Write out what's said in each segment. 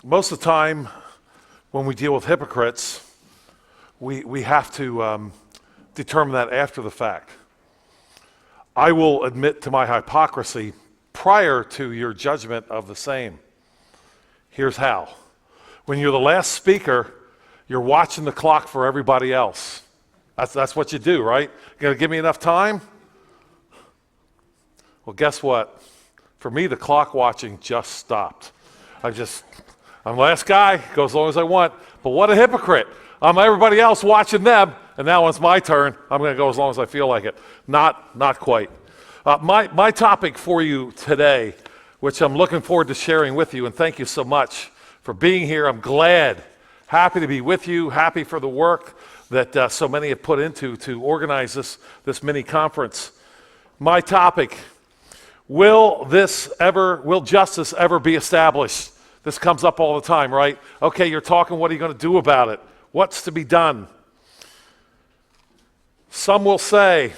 Most of the time when we deal with hypocrites, we have to determine that after the fact. I will admit to my hypocrisy prior to your judgment of the same. Here's how. When you're the last speaker, you're watching the clock for everybody else. That's what you do, right? You gonna give me enough time? Well, guess what? For me, the clock watching just stopped. I'm the last guy, go as long as I want. But what a hypocrite. I'm everybody else watching them, and now when it's my turn, I'm going to go as long as I feel like it. Not quite. My topic for you today, which I'm looking forward to sharing with you, and thank you so much for being here. I'm glad, happy to be with you, happy for the work that so many have put into to organize this mini conference. My topic, will justice ever be established? This comes up all the time, right? Okay, you're talking, what are you going to do about it? What's to be done? Some will say,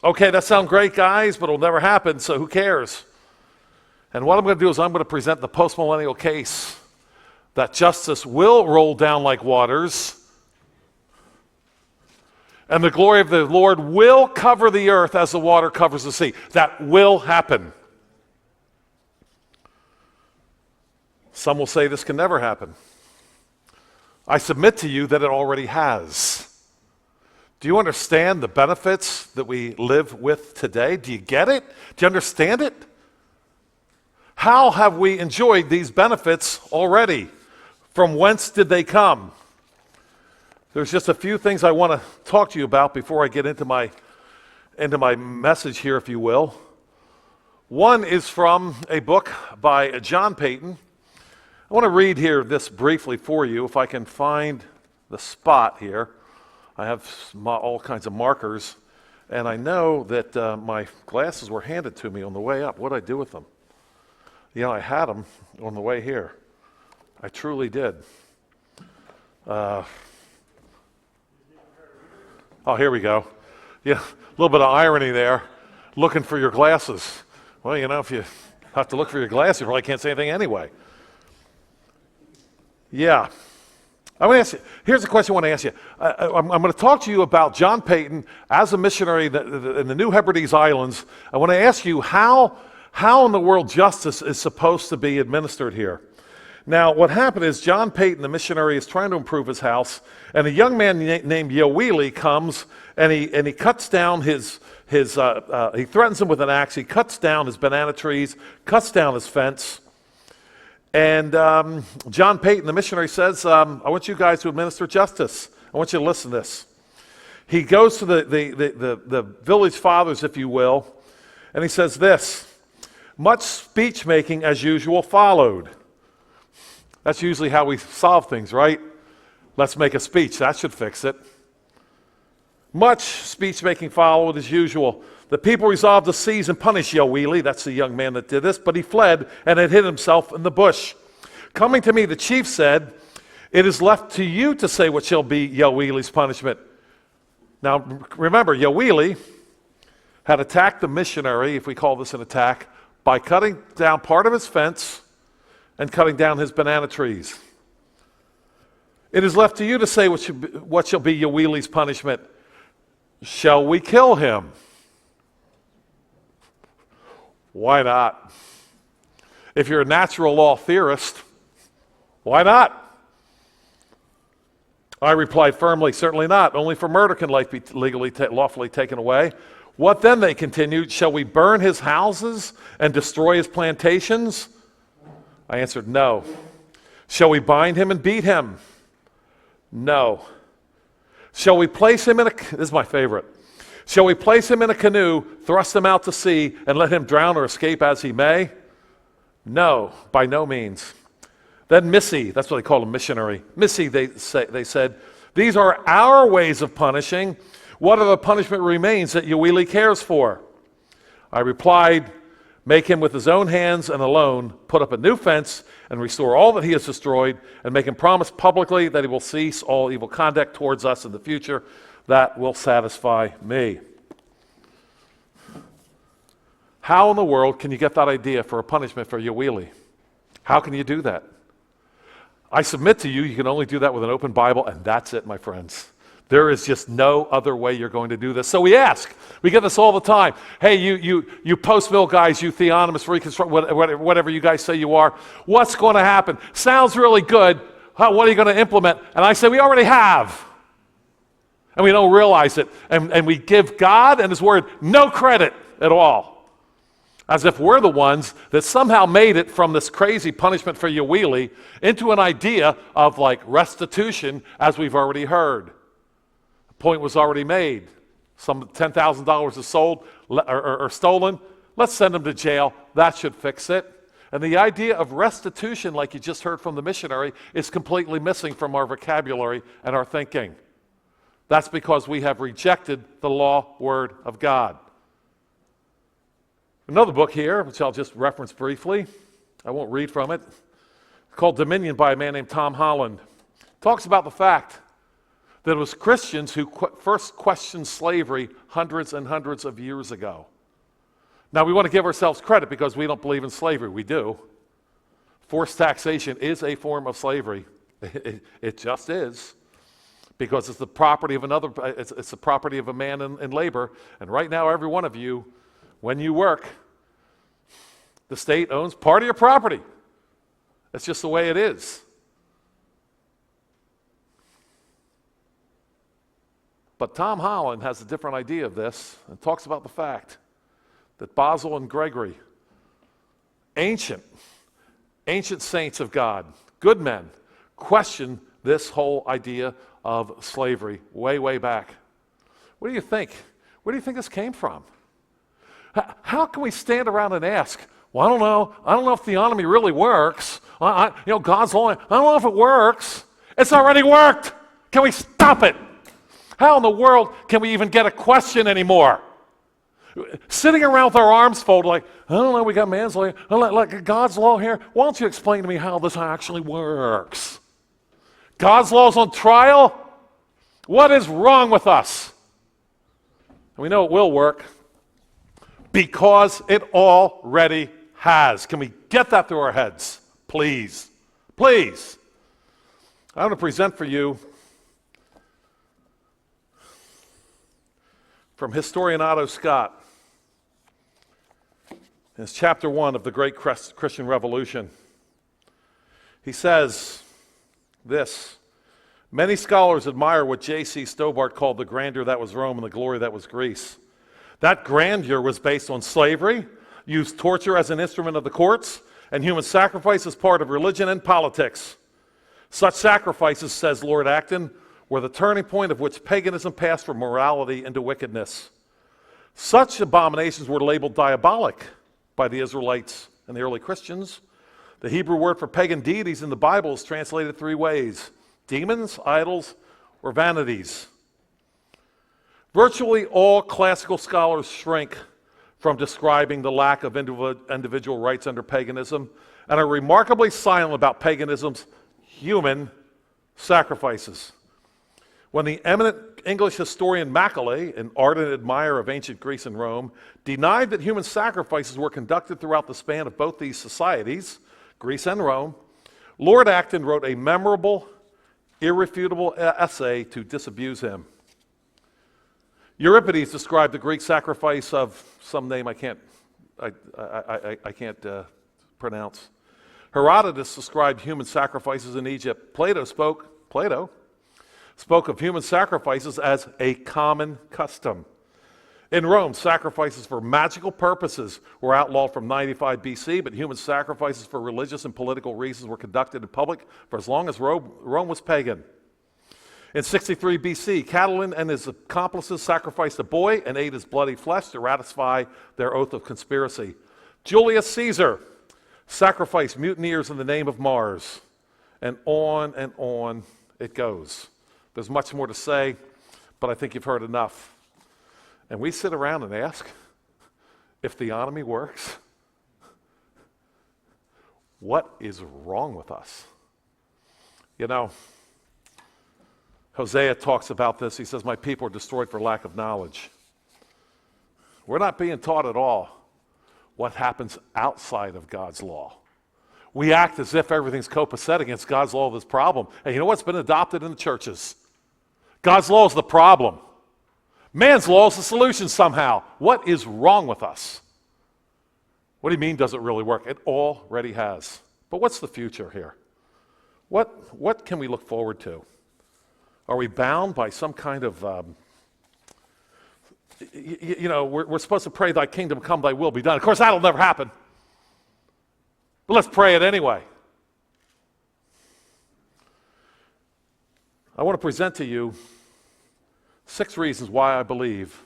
okay, that sounds great, guys, but it'll never happen, so who cares? And what I'm going to do is I'm going to present the postmillennial case that justice will roll down like waters, and the glory of the Lord will cover the earth as the water covers the sea. That will happen. Some will say this can never happen. I submit to you that it already has. Do you understand the benefits that we live with today? Do you get it? Do you understand it? How have we enjoyed these benefits already? From whence did they come? There's just a few things I want to talk to you about before I get into my message here, if you will. One is from a book by John Paton. I want to read here this briefly for you, if I can find the spot here. I have all kinds of markers, and I know that my glasses were handed to me on the way up. What did I do with them? You know, I had them on the way here. I truly did. Oh, here we go. Yeah, a little bit of irony there, looking for your glasses. Well, you know, if you have to look for your glasses, you probably can't say anything anyway. Yeah. I'm going to ask you, here's the question I want to ask you. I'm going to talk to you about John Paton as a missionary in the New Hebrides Islands. I want to ask you how in the world justice is supposed to be administered here. Now, what happened is John Paton, the missionary, is trying to improve his house, and a young man named Yoweli comes, and he cuts down he threatens him with an axe. He cuts down his banana trees, cuts down his fence. And John Paton, the missionary, says, I want you guys to administer justice. I want you to listen to this. He goes to the village fathers, if you will, and he says this: much speech making as usual followed. That's usually how we solve things, right? Let's make a speech. That should fix it. Much speech making followed as usual. The people resolved to seize and punish Yoweli, that's the young man that did this, but he fled and had hid himself in the bush. Coming to me, the chief said, it is left to you to say what shall be Yoweli's punishment. Now, remember, Yoweli had attacked the missionary, if we call this an attack, by cutting down part of his fence and cutting down his banana trees. It is left to you to say what shall be Yoweli's punishment. Shall we kill him? Why not? If you're a natural law theorist, why not? I replied firmly, certainly not. Only for murder can life be lawfully taken away. What then, they continued, shall we burn his houses and destroy his plantations? I answered, no. Shall we bind him and beat him? No. Shall we place him this is my favorite. Shall we place him in a canoe, thrust him out to sea, and let him drown or escape as he may? No, by no means. Then Missy, that's what they call a missionary. Missy, they said, these are our ways of punishing. What other punishment remains that Yoweli cares for? I replied, make him with his own hands and alone put up a new fence and restore all that he has destroyed, and make him promise publicly that he will cease all evil conduct towards us in the future. That will satisfy me. How in the world can you get that idea for a punishment for Yoweli? How can you do that? I submit to you, you can only do that with an open Bible, and that's it, my friends. There is just no other way you're going to do this. So we ask. We get this all the time. Hey, you post-mill guys, you theonomists, whatever you guys say you are, what's going to happen? Sounds really good. What are you going to implement? And I say, we already have. And we don't realize it. And we give God and His Word no credit at all. As if we're the ones that somehow made it from this crazy punishment for your wheelie into an idea of like restitution, as we've already heard. The point was already made. Some $10,000 is sold or stolen. Let's send them to jail. That should fix it. And the idea of restitution, like you just heard from the missionary, is completely missing from our vocabulary and our thinking. That's because we have rejected the law word of God. Another book here, which I'll just reference briefly, I won't read from it, called Dominion by a man named Tom Holland, talks about the fact that it was Christians who first questioned slavery hundreds and hundreds of years ago. Now, we want to give ourselves credit because we don't believe in slavery. We do. Forced taxation is a form of slavery. It just is. Because it's the property of another, it's the property of a man in labor. And right now, every one of you, when you work, the state owns part of your property. That's just the way it is. But Tom Holland has a different idea of this and talks about the fact that Basil and Gregory, ancient saints of God, good men, questioned this whole idea of slavery way, way back. What do you think? Where do you think this came from? How can we stand around and ask, well, I don't know if theonomy really works. God's law, I don't know if it works. It's already worked. Can we stop it? How in the world can we even get a question anymore? Sitting around with our arms folded like, I don't know, we got man's law, like God's law here. Why don't you explain to me how this actually works? God's law's on trial? What is wrong with us? And we know it will work because it already has. Can we get that through our heads? Please. Please. I want to present for you from historian Otto Scott. It's chapter 1 of the Great Christian Revolution. He says this: many scholars admire what J.C. Stobart called the grandeur that was Rome and the glory that was Greece. That grandeur was based on slavery, used torture as an instrument of the courts, and human sacrifice as part of religion and politics. Such sacrifices, says Lord Acton, were the turning point of which paganism passed from morality into wickedness. Such abominations were labeled diabolic by the Israelites and the early Christians. The Hebrew word for pagan deities in the Bible is translated 3 ways: demons, idols, or vanities. Virtually all classical scholars shrink from describing the lack of individual rights under paganism and are remarkably silent about paganism's human sacrifices. When the eminent English historian Macaulay, an ardent admirer of ancient Greece and Rome, denied that human sacrifices were conducted throughout the span of both these societies, Greece and Rome, Lord Acton wrote a memorable, irrefutable essay to disabuse him. Euripides described the Greek sacrifice of some name I can't pronounce. Herodotus described human sacrifices in Egypt. Plato spoke of human sacrifices as a common custom. In Rome, sacrifices for magical purposes were outlawed from 95 BC, but human sacrifices for religious and political reasons were conducted in public for as long as Rome was pagan. In 63 BC, Catiline and his accomplices sacrificed a boy and ate his bloody flesh to ratify their oath of conspiracy. Julius Caesar sacrificed mutineers in the name of Mars. And on it goes. There's much more to say, but I think you've heard enough. And we sit around and ask if theonomy works. What is wrong with us? You know, Hosea talks about this. He says, my people are destroyed for lack of knowledge. We're not being taught at all what happens outside of God's law. We act as if everything's copacetic against God's law of this problem. And you know what's been adopted in the churches? God's law is the problem. Man's law is the solution somehow. What is wrong with us? What do you mean does it really work? It already has. But what's the future here? What can we look forward to? Are we bound by some kind of, we're supposed to pray, thy kingdom come, thy will be done. Of course, that'll never happen. But let's pray it anyway. I want to present to you 6 reasons why I believe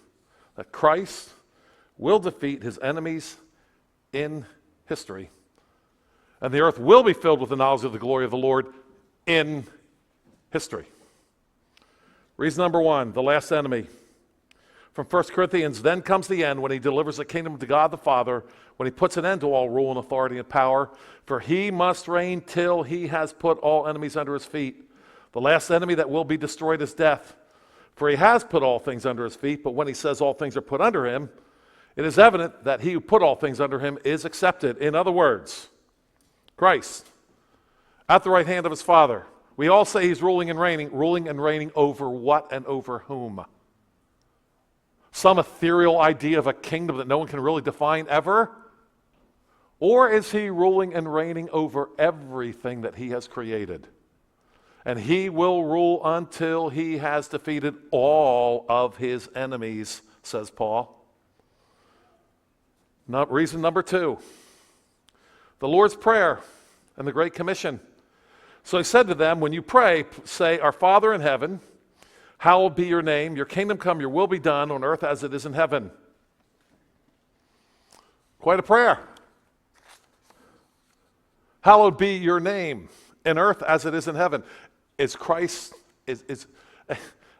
that Christ will defeat his enemies in history, and the earth will be filled with the knowledge of the glory of the Lord in history. Reason number 1, the last enemy. From 1 Corinthians, then comes the end when he delivers the kingdom to God the Father, when he puts an end to all rule and authority and power, for he must reign till he has put all enemies under his feet. The last enemy that will be destroyed is death, for he has put all things under his feet, but when he says all things are put under him, it is evident that he who put all things under him is accepted. In other words, Christ, at the right hand of his Father. We all say he's ruling and reigning over what and over whom? Some ethereal idea of a kingdom that no one can really define ever? Or is he ruling and reigning over everything that he has created? And he will rule until he has defeated all of his enemies, says Paul. Reason number 2, the Lord's Prayer and the Great Commission. So he said to them, when you pray, say, Our Father in heaven, hallowed be your name, your kingdom come, your will be done on earth as it is in heaven. Quite a prayer. Hallowed be your name in earth as it is in heaven. And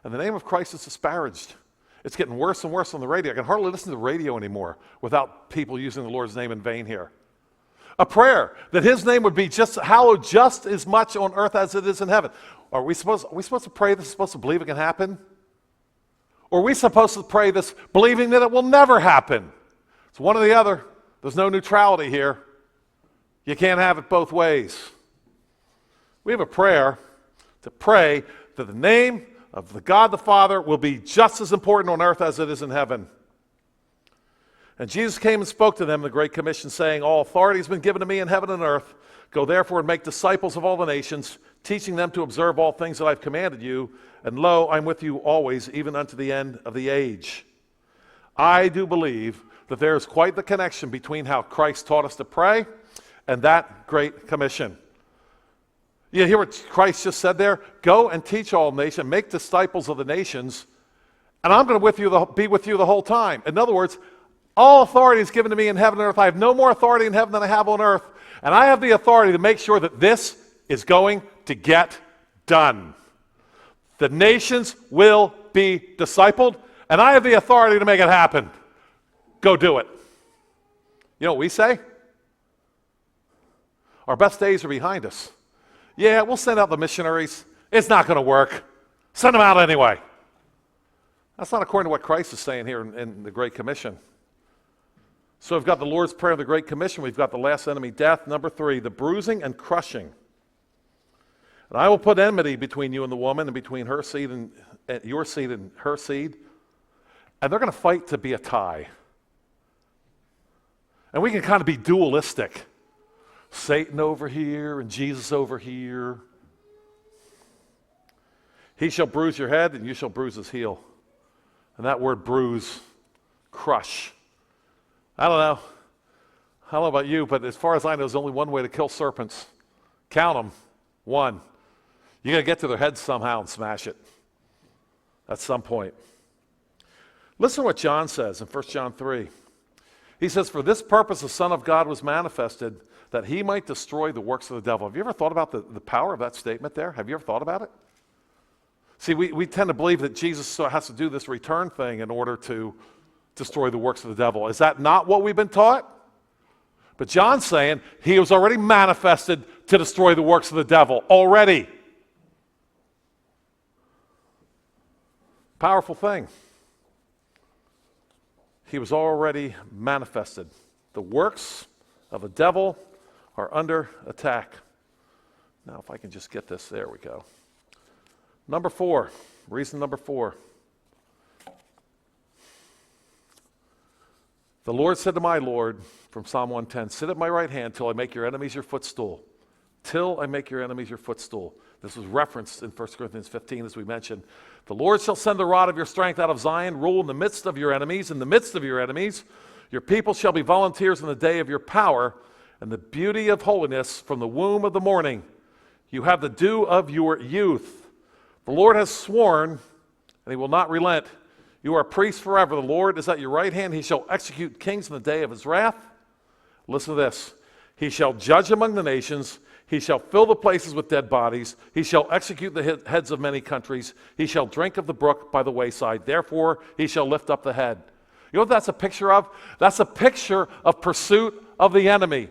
the name of Christ is disparaged. It's getting worse and worse on the radio. I can hardly listen to the radio anymore without people using the Lord's name in vain here. A prayer that his name would be just hallowed just as much on earth as it is in heaven. Are we supposed to pray this, supposed to believe it can happen? Or are we supposed to pray this believing that it will never happen? It's one or the other. There's no neutrality here. You can't have it both ways. We have a prayer to pray that the name of the God the Father will be just as important on earth as it is in heaven. And Jesus came and spoke to them in the Great Commission, saying, All authority has been given to me in heaven and earth. Go therefore and make disciples of all the nations, teaching them to observe all things that I've commanded you. And lo, I'm with you always, even unto the end of the age. I do believe that there is quite the connection between how Christ taught us to pray and that Great Commission. You hear what Christ just said there? Go and teach all nations, make disciples of the nations, and I'm going to be with you the whole time. In other words, all authority is given to me in heaven and earth. I have no more authority in heaven than I have on earth, and I have the authority to make sure that this is going to get done. The nations will be discipled, and I have the authority to make it happen. Go do it. You know what we say? Our best days are behind us. Yeah, we'll send out the missionaries. It's not going to work. Send them out anyway. That's not according to what Christ is saying here in the Great Commission. So we've got the Lord's Prayer of the Great Commission. We've got the last enemy, death. Number 3, the bruising and crushing. And I will put enmity between you and the woman, and between her seed and your seed and her seed. And they're going to fight to be a tie. And we can kind of be dualistic. Satan over here and Jesus over here. He shall bruise your head and you shall bruise his heel. And that word bruise, crush. I don't know about you, but as far as I know, there's only one way to kill serpents. Count them. 1. You're going to get to their heads somehow and smash it at some point. Listen to what John says in 1 John 3. He says, For this purpose the Son of God was manifested, that he might destroy the works of the devil. Have you ever thought about the power of that statement there? Have you ever thought about it? See, we tend to believe that Jesus has to do this return thing in order to destroy the works of the devil. Is that not what we've been taught? But John's saying he was already manifested to destroy the works of the devil already. Powerful thing. He was already manifested. The works of the devil are under attack. Now, if I can just get this, there we go. Number 4, reason number 4. The Lord said to my Lord, from Psalm 110, sit at my right hand till I make your enemies your footstool. Till I make your enemies your footstool. This was referenced in 1 Corinthians 15, as we mentioned. The Lord shall send the rod of your strength out of Zion, rule in the midst of your enemies. In the midst of your enemies, your people shall be volunteers in the day of your power, and the beauty of holiness from the womb of the morning. You have the dew of your youth. The Lord has sworn, and he will not relent. You are priests forever. The Lord is at your right hand. He shall execute kings in the day of his wrath. Listen to this. He shall judge among the nations. He shall fill the places with dead bodies. He shall execute the heads of many countries. He shall drink of the brook by the wayside. Therefore, he shall lift up the head. You know what that's a picture of? That's a picture of pursuit of the enemy.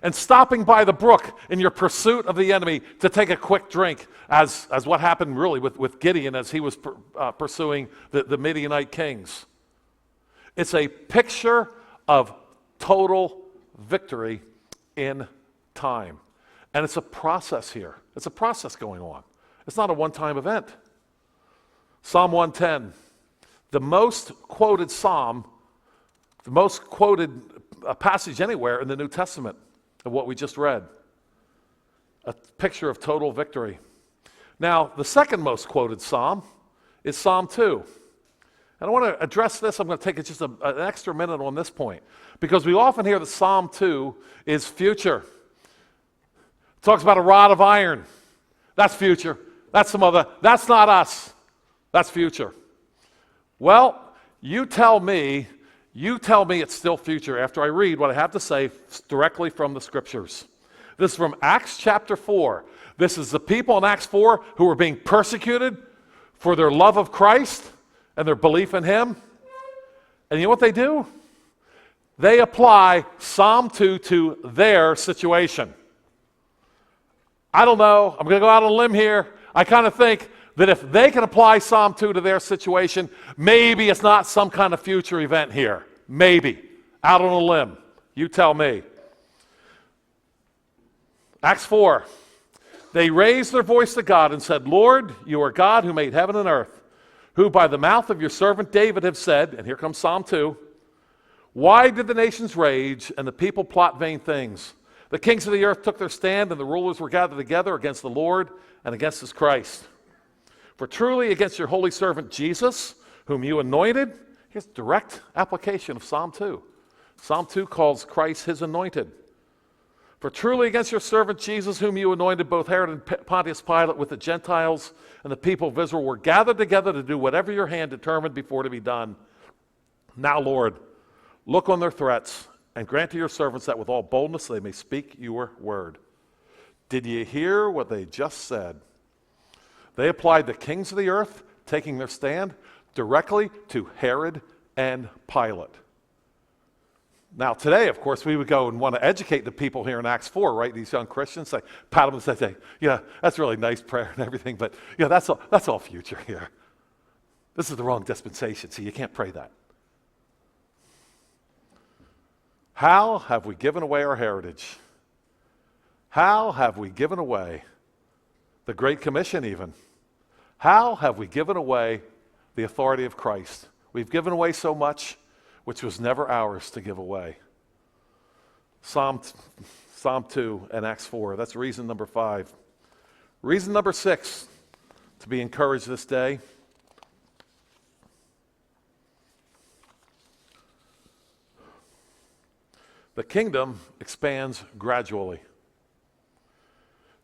And stopping by the brook in your pursuit of the enemy to take a quick drink, as what happened really with Gideon as he was pursuing the Midianite kings. It's a picture of total victory in time. And it's a process here. It's a process going on. It's not a one-time event. Psalm 110, the most quoted psalm, the most quoted passage anywhere in the New Testament of what we just read. A picture of total victory. Now, the second most quoted psalm is Psalm 2. And I want to address this. I'm going to take just an extra minute on this point, because we often hear that Psalm 2 is future. It talks about a rod of iron. That's future. That's that's not us. That's future. Well, you tell me it's still future after I read what I have to say directly from the scriptures. This is from Acts chapter 4. This is the people in Acts 4 who were being persecuted for their love of Christ and their belief in him. And you know what they do? They apply Psalm 2 to their situation. I don't know. I'm going to go out on a limb here. I kind of think that if they can apply Psalm 2 to their situation, maybe it's not some kind of future event here. Maybe. Out on a limb. You tell me. Acts 4. They raised their voice to God and said, Lord, you are God who made heaven and earth, who by the mouth of your servant David have said, and here comes Psalm 2, why did the nations rage and the people plot vain things? The kings of the earth took their stand, and the rulers were gathered together against the Lord and against his Christ. For truly against your holy servant Jesus, whom you anointed, here's direct application of Psalm 2. Psalm 2 calls Christ his anointed. For truly against your servant Jesus, whom you anointed, both Herod and Pontius Pilate with the Gentiles and the people of Israel were gathered together to do whatever your hand determined before to be done. Now, Lord, look on their threats and grant to your servants that with all boldness they may speak your word. Did you hear what they just said? They applied the kings of the earth, taking their stand, directly to Herod and Pilate. Now, today, of course, we would go and want to educate the people here in Acts 4, right? These young Christians, say, pat them and say, yeah, that's really nice prayer and everything, but yeah, that's all future here. This is the wrong dispensation, so you can't pray that. How have we given away our heritage? How have we given away the Great Commission even? How have we given away the authority of Christ? We've given away so much which was never ours to give away. Psalm 2 and Acts 4, that's reason number 5. Reason number 6 to be encouraged this day. The kingdom expands gradually.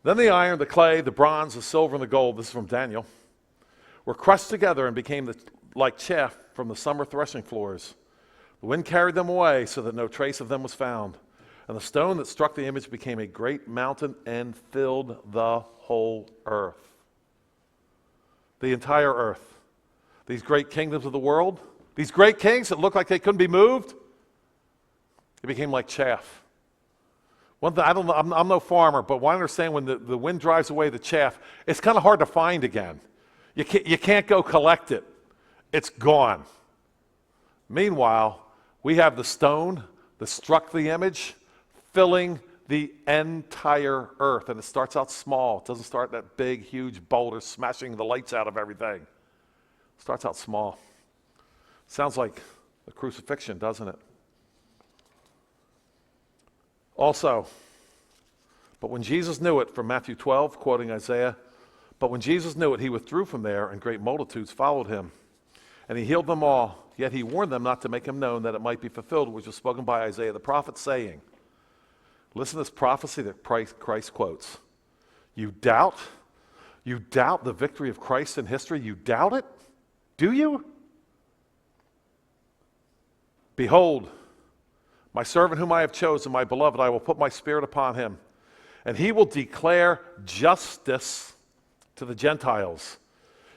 Then the iron, the clay, the bronze, the silver, and the gold, this is from Daniel, were crushed together and became like chaff from the summer threshing floors. The wind carried them away so that no trace of them was found. And the stone that struck the image became a great mountain and filled the whole earth. The entire earth. These great kingdoms of the world, these great kings that looked like they couldn't be moved, it became like chaff. One thing, I'm no farmer, but I understand when the wind drives away the chaff, it's kind of hard to find again. You can't go collect it. It's gone. Meanwhile, we have the stone that struck the image filling the entire earth. And it starts out small. It doesn't start that big, huge boulder smashing the lights out of everything. It starts out small. Sounds like the crucifixion, doesn't it? Also, but when Jesus knew it, from Matthew 12, quoting Isaiah, but when Jesus knew it, he withdrew from there, and great multitudes followed him. And he healed them all, yet he warned them not to make him known, that it might be fulfilled, which was spoken by Isaiah the prophet, saying, listen to this prophecy that Christ quotes. You doubt the victory of Christ in history? You doubt it? Do you? Behold, my servant whom I have chosen, my beloved, I will put my spirit upon him, and he will declare justice to the Gentiles.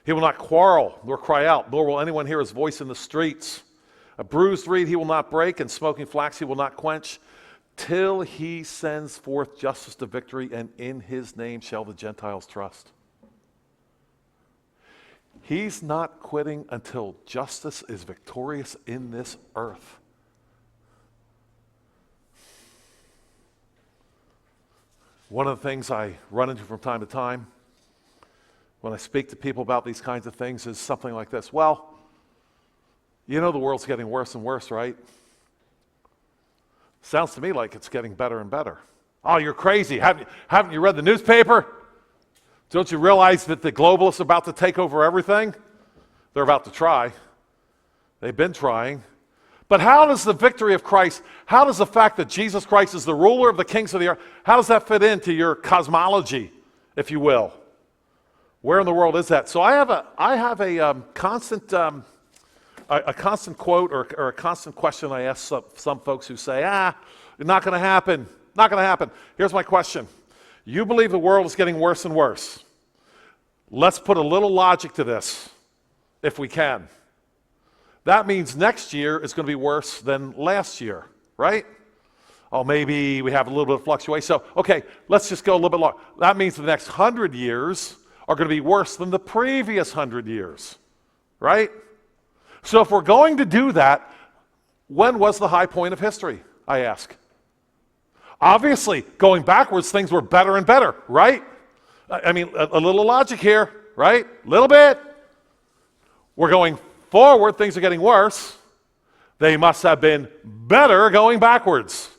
He will not quarrel nor cry out, nor will anyone hear his voice in the streets. A bruised reed he will not break, and smoking flax he will not quench, till he sends forth justice to victory, and in his name shall the Gentiles trust. He's not quitting until justice is victorious in this earth. One of the things I run into from time to time when I speak to people about these kinds of things is something like this. Well, you know the world's getting worse and worse, right? Sounds to me like it's getting better and better. Oh, you're crazy. Haven't you read the newspaper? Don't you realize that the globalists are about to take over everything? They're about to try. They've been trying. But how does the victory of Christ, how does the fact that Jesus Christ is the ruler of the kings of the earth, how does that fit into your cosmology, if you will? Where in the world is that? So I have a constant quote or a constant question I ask some folks who say, it's not going to happen. Not going to happen. Here's my question. You believe the world is getting worse and worse. Let's put a little logic to this, if we can. That means next year is going to be worse than last year, right? Oh, maybe we have a little bit of fluctuation. So, okay, let's just go a little bit longer. That means the next 100 years are going to be worse than the previous 100 years, right? So if we're going to do that, when was the high point of history, I ask? Obviously, going backwards, things were better and better, right? I mean, a little logic here, right? A little bit. We're going forward, things are getting worse. They must have been better going backwards.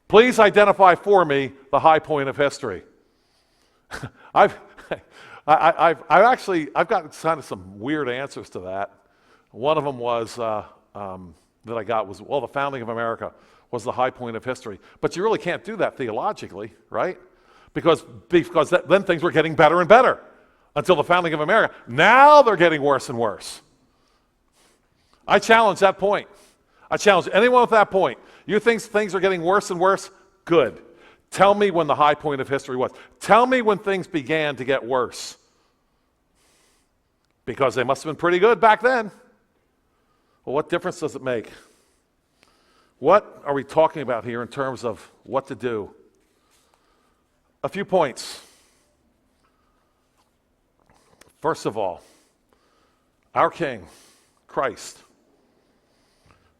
Please identify for me the high point of history. I've got kind of some weird answers to that. One of them was that I got was, well, the founding of America was the high point of history. But you really can't do that theologically, right? Because then things were getting better and better until the founding of America. Now they're getting worse and worse. I challenge that point. I challenge anyone with that point. You think things are getting worse and worse? Good. Tell me when the high point of history was. Tell me when things began to get worse. Because they must have been pretty good back then. Well, what difference does it make? What are we talking about here in terms of what to do? A few points. First of all, our King, Christ,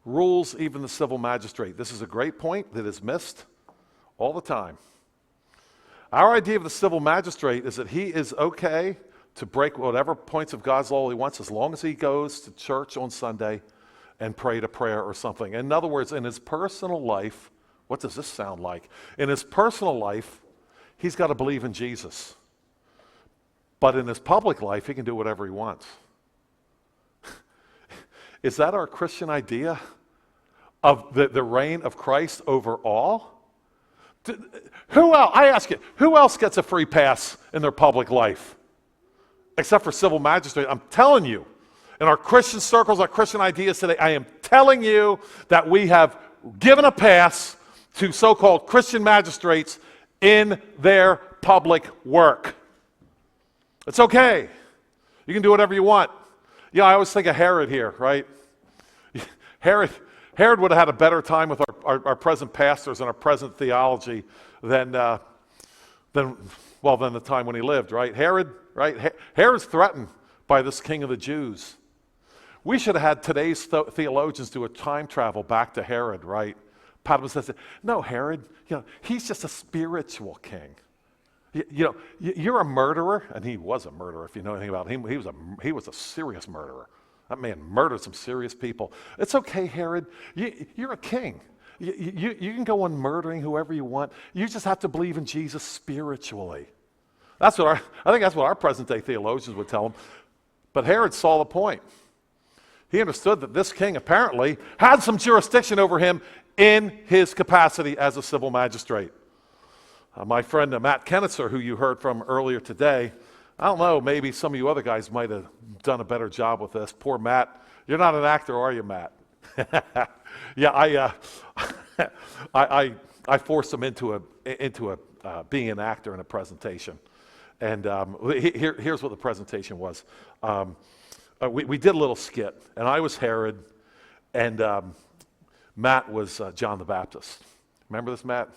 rules even the civil magistrate. This is a great point that is missed all the time. Our idea of the civil magistrate is that he is okay to break whatever points of God's law he wants as long as he goes to church on Sunday and prayed a prayer or something. In other words, in his personal life, what does this sound like? In his personal life, he's got to believe in Jesus. But in his public life, he can do whatever he wants. Is that our Christian idea of the reign of Christ over all? Who else, I ask you, who else gets a free pass in their public life? Except for civil magistrates. I'm telling you, in our Christian circles, our Christian ideas today, I am telling you that we have given a pass to so-called Christian magistrates in their public work. It's okay. You can do whatever you want. Yeah, I always think of Herod here, right? Herod would have had a better time with our present pastors and our present theology than the time when he lived, right? Herod's threatened by this king of the Jews. We should have had today's theologians do a time travel back to Herod, right? pat him on the head, no, Herod, he's just a spiritual king. You're a murderer, and he was a murderer. If you know anything about him, he was a serious murderer. That man murdered some serious people. It's okay, Herod. You're a king. You can go on murdering whoever you want. You just have to believe in Jesus spiritually. I think that's what our present-day theologians would tell him. But Herod saw the point. He understood that this king apparently had some jurisdiction over him in his capacity as a civil magistrate. My friend Matt Kennitzer, who you heard from earlier today, I don't know, maybe some of you other guys might have done a better job with this. Poor Matt. You're not an actor, are you, Matt? Yeah, I forced him into being an actor in a presentation. And here's what the presentation was. We did a little skit, and I was Herod, and Matt was John the Baptist. Remember this, Matt?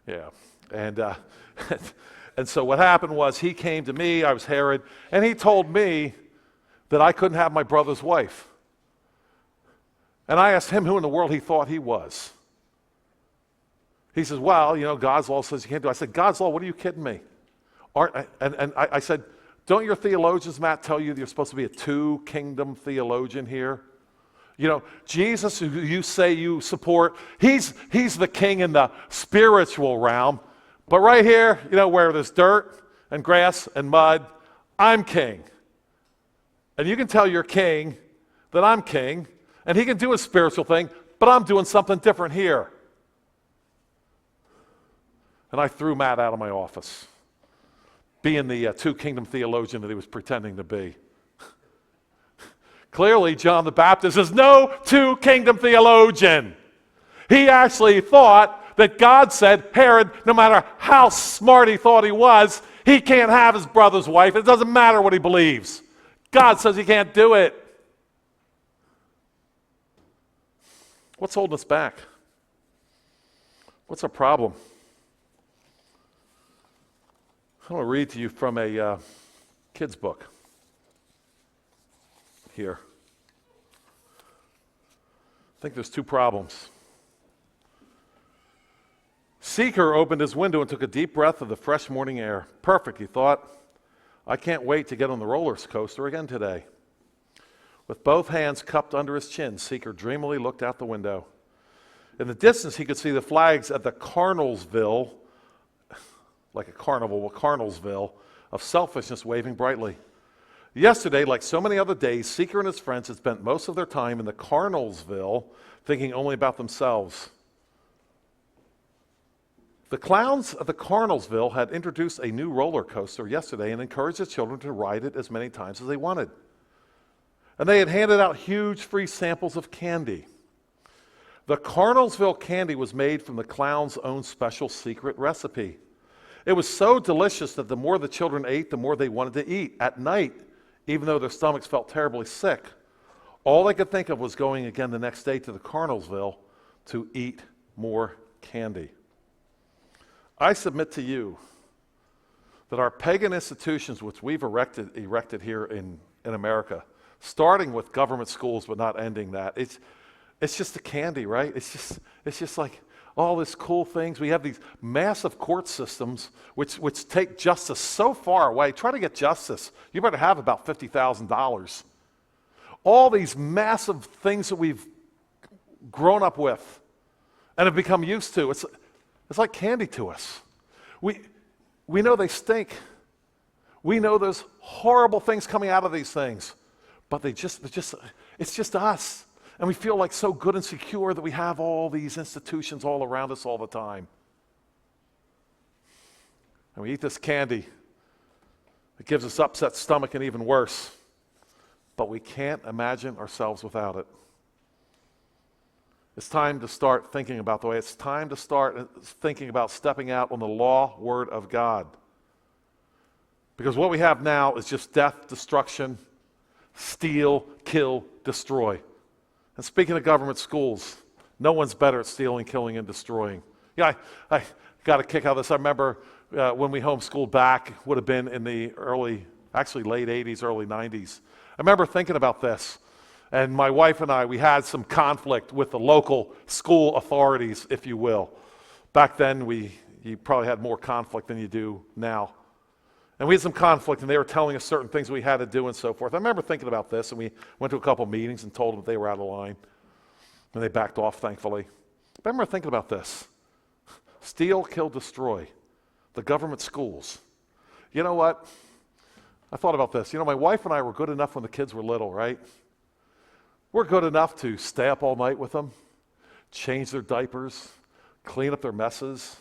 Yeah. And and so what happened was he came to me, I was Herod, and he told me that I couldn't have my brother's wife. And I asked him who in the world he thought he was. He says, well, God's law says you can't do it. I said, God's law, what are you kidding me? And I said, don't your theologians, Matt, tell you that you're supposed to be a two-kingdom theologian here? Jesus, who you say you support, he's the king in the spiritual realm. But right here, where there's dirt and grass and mud, I'm king. And you can tell your king that I'm king, and he can do a spiritual thing, but I'm doing something different here. And I threw Matt out of my office, being the two-kingdom theologian that he was pretending to be. Clearly, John the Baptist is no two-kingdom theologian. He actually thought that God said, Herod, no matter how smart he thought he was, he can't have his brother's wife. It doesn't matter what he believes. God says he can't do it. What's holding us back? What's our problem? I want to read to you from a kid's book here. I think there's two problems. Seeker opened his window and took a deep breath of the fresh morning air. Perfect, he thought. I can't wait to get on the roller coaster again today. With both hands cupped under his chin, Seeker dreamily looked out the window. In the distance, he could see the flags at the Carnelsville, like a carnival, Carnelsville, of selfishness waving brightly. Yesterday, like so many other days, Seeker and his friends had spent most of their time in the Carnelsville thinking only about themselves. The clowns of the Carnelsville had introduced a new roller coaster yesterday and encouraged the children to ride it as many times as they wanted. And they had handed out huge free samples of candy. The Carnelsville candy was made from the clown's own special secret recipe. It was so delicious that the more the children ate, the more they wanted to eat. At night, even though their stomachs felt terribly sick, all they could think of was going again the next day to the Carnelsville to eat more candy. I submit to you that our pagan institutions, which we've erected here in America, starting with government schools but not ending that, it's just the candy, right? It's just like all these cool things. We have these massive court systems which take justice so far away. Try to get justice. You better have about $50,000. All these massive things that we've grown up with and have become used to. It's like candy to us. We know they stink. We know there's horrible things coming out of these things, but it's just us. And we feel like so good and secure that we have all these institutions all around us all the time. And we eat this candy. It gives us upset stomach and even worse. But we can't imagine ourselves without it. It's time to start thinking about the way. It's time to start thinking about stepping out on the law word of God. Because what we have now is just death, destruction, steal, kill, destroy. And speaking of government schools, no one's better at stealing, killing, and destroying. Yeah, I got a kick out of this. I remember when we homeschooled back, would have been in the late 80s, early 90s. I remember thinking about this. And my wife and I, we had some conflict with the local school authorities, if you will. Back then, you probably had more conflict than you do now. And we had some conflict, and they were telling us certain things we had to do and so forth. I remember thinking about this, and we went to a couple meetings and told them they were out of line. And they backed off, thankfully. But I remember thinking about this. Steal, kill, destroy. The government schools. You know what? I thought about this. You know, my wife and I were good enough when the kids were little, right? We're good enough to stay up all night with them, change their diapers, clean up their messes.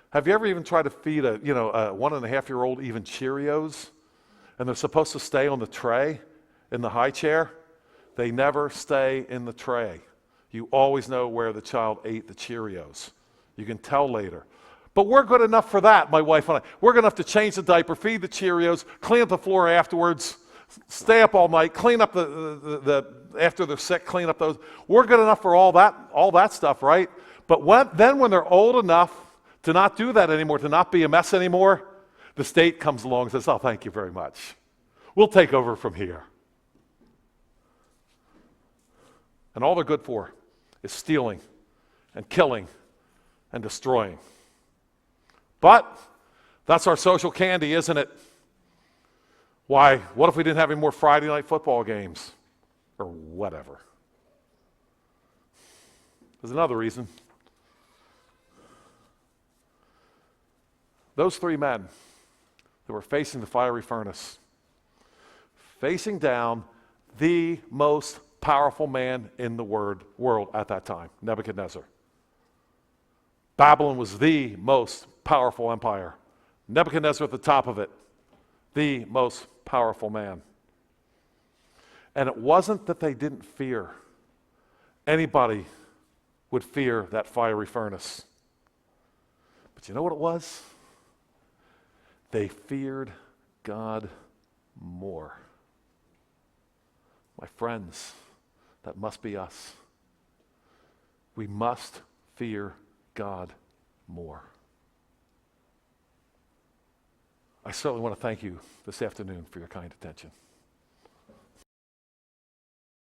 Have you ever even tried to feed a 1.5-year-old even Cheerios? And they're supposed to stay on the tray in the high chair? They never stay in the tray. You always know where the child ate the Cheerios. You can tell later. But we're good enough for that, my wife and I. We're good enough to change the diaper, feed the Cheerios, clean up the floor afterwards, stay up all night, clean up the after they're sick, clean up those. We're good enough for all that stuff, right? But when they're old enough to not do that anymore, to not be a mess anymore, the state comes along and says, oh, thank you very much. We'll take over from here. And all they're good for is stealing and killing and destroying. But that's our social candy, isn't it? Why, what if we didn't have any more Friday night football games? Or whatever. There's another reason. Those three men that were facing the fiery furnace, facing down the most powerful man in the world at that time, Nebuchadnezzar. Babylon was the most powerful empire. Nebuchadnezzar at the top of it, the most powerful man. And it wasn't that they didn't fear. Anybody would fear that fiery furnace. But you know what it was? They feared God more. My friends, that must be us. We must fear God more. I certainly want to thank you this afternoon for your kind attention.